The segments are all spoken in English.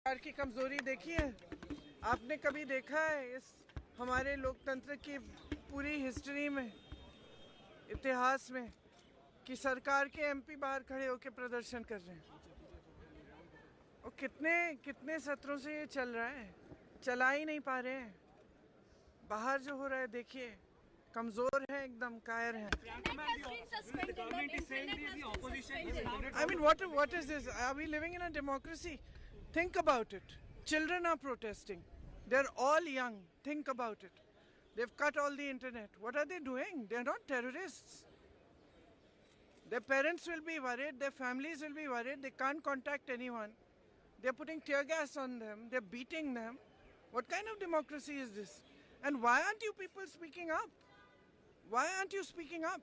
सरकार की कमजोरी देखी है आपने? कभी देखा है इस हमारे लोकतंत्र की पूरी हिस्ट्री में, इतिहास में, कि सरकार के एमपी बाहर खड़े होकर प्रदर्शन कर रहे हैं? और कितने कितने सत्रों से ये चल रहा है, चला ही नहीं पा रहे हैं। बाहर जो हो रहा है देखिए, कमजोर है, एकदम कायर है। I mean, what is this? Are we living in a democracy? Think about it. Children are protesting. They're all young. Think about it. They've cut all the internet. What are they doing? They're not terrorists. Their parents will be worried. Their families will be worried. They can't contact anyone. They're putting tear gas on them. They're beating them. What kind of democracy is this? And why aren't you people speaking up? Why aren't you speaking up?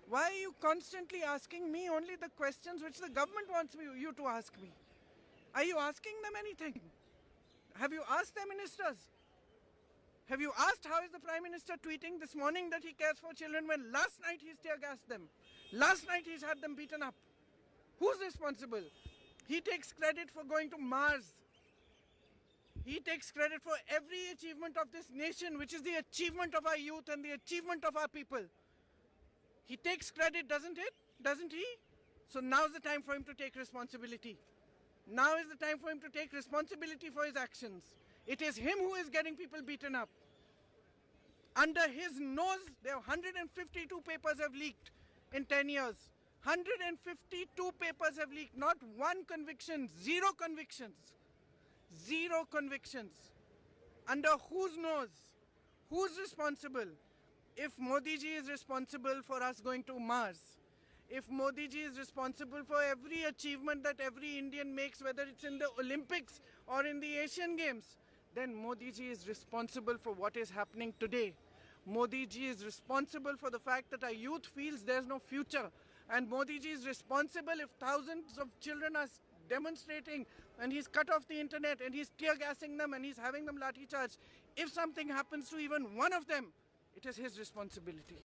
Why are you constantly asking me only the questions which the government wants you to ask me? Are you asking them anything? Have you asked the ministers? Have you asked how is the Prime Minister tweeting this morning that he cares for children when last night he's tear gassed them? Last night he's had them beaten up. Who's responsible? He takes credit for going to Mars. He takes credit for every achievement of this nation, which is the achievement of our youth and the achievement of our people. He takes credit, doesn't it? Doesn't he? So now's the time for him to take responsibility. Now is the time for him to take responsibility for his actions. It is him who is getting people beaten up. Under his nose, there are 152 papers have leaked in 10 years. 152 papers have leaked. Not one conviction, zero convictions. Zero convictions. Under whose nose? Who's responsible? If Modi ji is responsible for us going to Mars, if Modi ji is responsible for every achievement that every Indian makes, whether it's in the Olympics or in the Asian Games, then Modi ji is responsible for what is happening today. Modi ji is responsible for the fact that our youth feels there's no future. And Modi ji is responsible if thousands of children are demonstrating and he's cut off the internet and he's tear gassing them and he's having them lathi charge. If something happens to even one of them, it is his responsibility.